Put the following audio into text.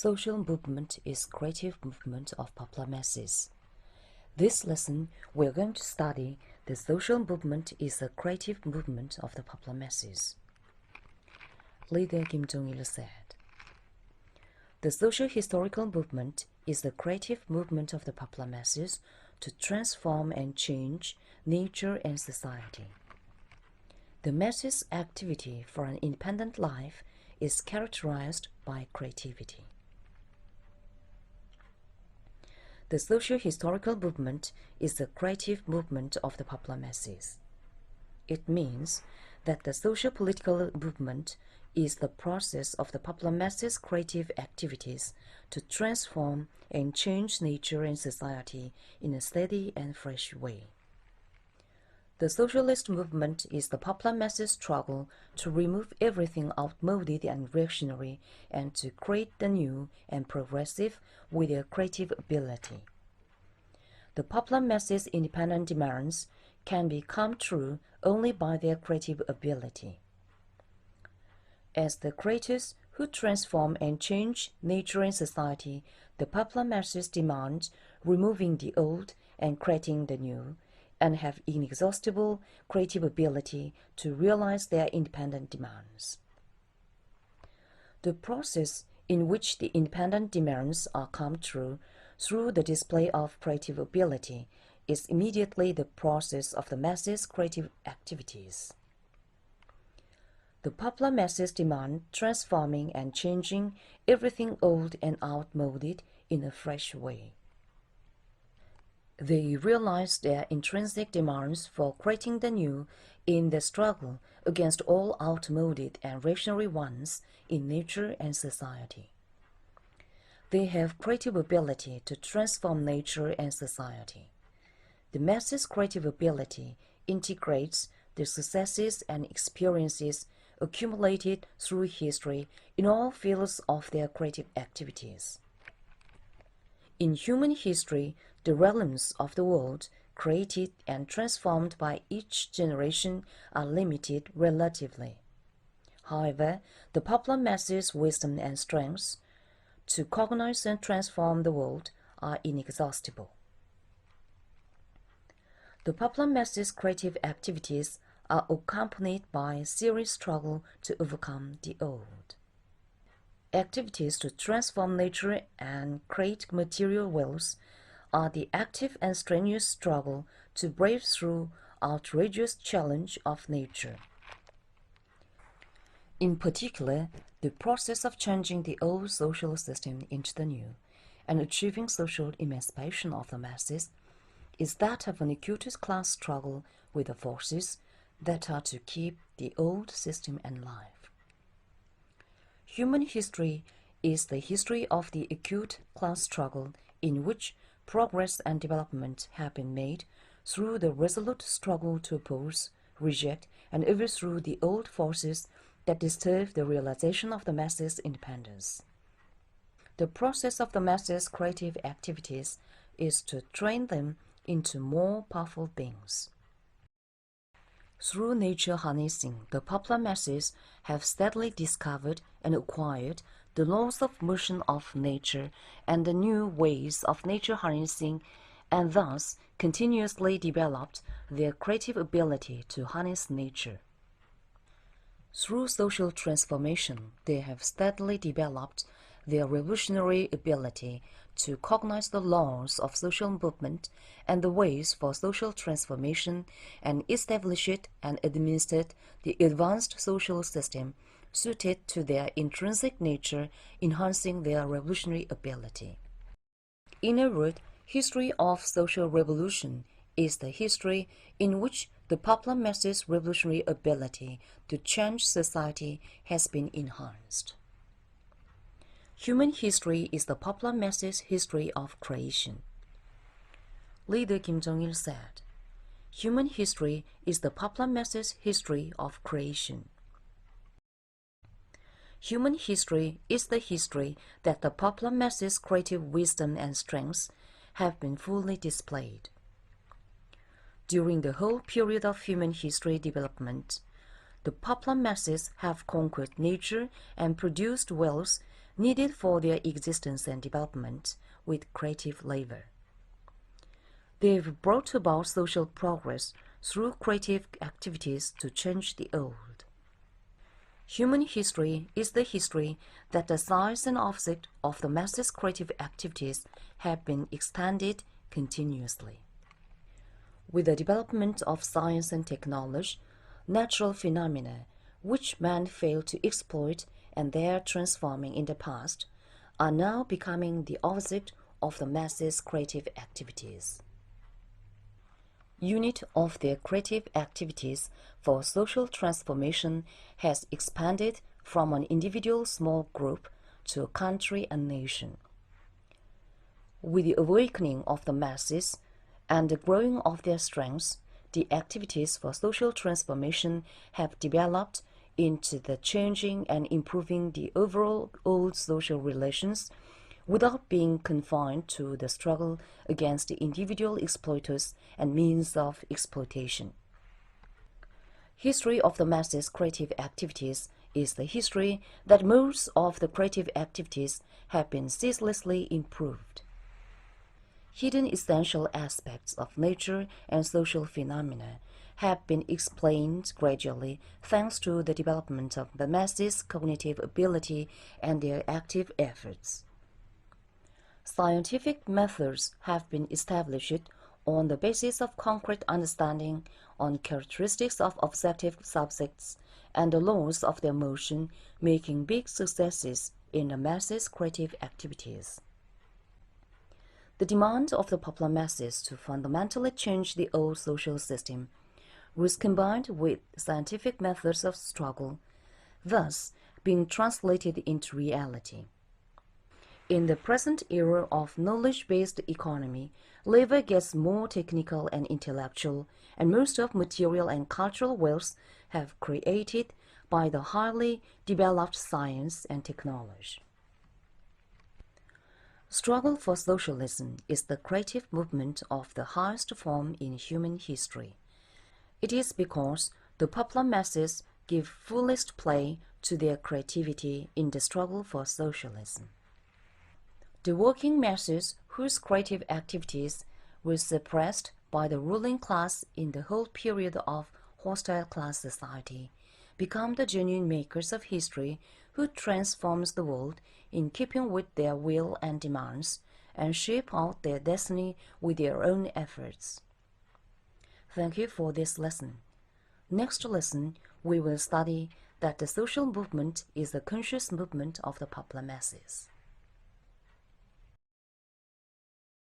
Social movement is creative movement of popular masses. This lesson, we're going to study the social movement is a creative movement of the popular masses. Leader Kim Jong-il said, "The social historical movement is the creative movement of the popular masses to transform and change nature and society. The masses' activity for an independent life is characterized by creativity." The socio-historical movement is the creative movement of the popular masses. It means that the socio-political movement is the process of the popular masses' creative activities to transform and change nature and society in a steady and fresh way. The socialist movement is the popular masses' struggle to remove everything outmoded and reactionary and to create the new and progressive with their creative ability. The popular masses' independent demands can become true only by their creative ability. As the creators who transform and change nature and society, the popular masses demand removing the old and creating the new, and have inexhaustible creative ability to realize their independent demands. The process in which the independent demands are come true through the display of creative ability is immediately the process of the masses' creative activities. The popular masses demand transforming and changing everything old and outmoded in a fresh way. They realize their intrinsic demands for creating the new in the struggle against all outmoded and reactionary ones in nature and society. They have creative ability to transform nature and society. The masses' creative ability integrates the successes and experiences accumulated through history in all fields of their creative activities. In human history, the realms of the world created and transformed by each generation are limited relatively. However, the popular masses' wisdom and strength to cognize and transform the world are inexhaustible. The popular masses' creative activities are accompanied by a serious struggle to overcome the old. Activities to transform nature and create material wealth are the active and strenuous struggle to brave through outrageous challenge of nature. In particular, the process of changing the old social system into the new and achieving social emancipation of the masses is that of an acute class struggle with the forces that are to keep the old system alive. Human history is the history of the acute class struggle in which progress and development have been made through the resolute struggle to oppose, reject, and overthrow the old forces that disturb the realization of the masses' independence. The process of the masses' creative activities is to train them into more powerful beings. Through nature harnessing, the popular masses have steadily discovered and acquired the laws of motion of nature and the new ways of nature harnessing, and thus continuously developed their creative ability to harness nature. Through social transformation, they have steadily developed their revolutionary ability to cognize the laws of social movement and the ways for social transformation and established and administered the advanced social system suited to their intrinsic nature, enhancing their revolutionary ability. In a word, history of social revolution is the history in which the popular masses' revolutionary ability to change society has been enhanced. Human history is the popular masses' history of creation. Leader Kim Jong-il said, "Human history is the popular masses' history of creation." Human history is the history that the popular masses' creative wisdom and strengths have been fully displayed. During the whole period of human history development, the popular masses have conquered nature and produced wealth needed for their existence and development with creative labor. They've brought about social progress through creative activities to change the world. Human history is the history that the size and offset of the masses' creative activities have been extended continuously. With the development of science and technology, natural phenomena, which man failed to exploit and their transforming in the past, are now becoming the object of the masses' creative activities. Unit of their creative activities for social transformation has expanded from an individual small group to a country and nation. With the awakening of the masses and the growing of their strengths, the activities for social transformation have developed into the changing and improving the overall old social relations without being confined to the struggle against the individual exploiters and means of exploitation. History of the masses' creative activities is the history that most of the creative activities have been ceaselessly improved. Hidden essential aspects of nature and social phenomena have been explained gradually thanks to the development of the masses' cognitive ability and their active efforts. Scientific methods have been established on the basis of concrete understanding on characteristics of objective subjects and the laws of their motion, making big successes in the masses' creative activities. The demand of the popular masses to fundamentally change the old social system was combined with scientific methods of struggle, thus being translated into reality. In the present era of knowledge-based economy, labor gets more technical and intellectual, and most of material and cultural wealth have created by the highly developed science and technology. Struggle for socialism is the creative movement of the highest form in human history. It is because the popular masses give fullest play to their creativity in the struggle for socialism. The working masses, whose creative activities were suppressed by the ruling class in the whole period of hostile class society, become the genuine makers of history who transforms the world in keeping with their will and demands, and shape out their destiny with their own efforts. Thank you for this lesson. Next lesson, we will study that the social movement is the conscious movement of the popular masses.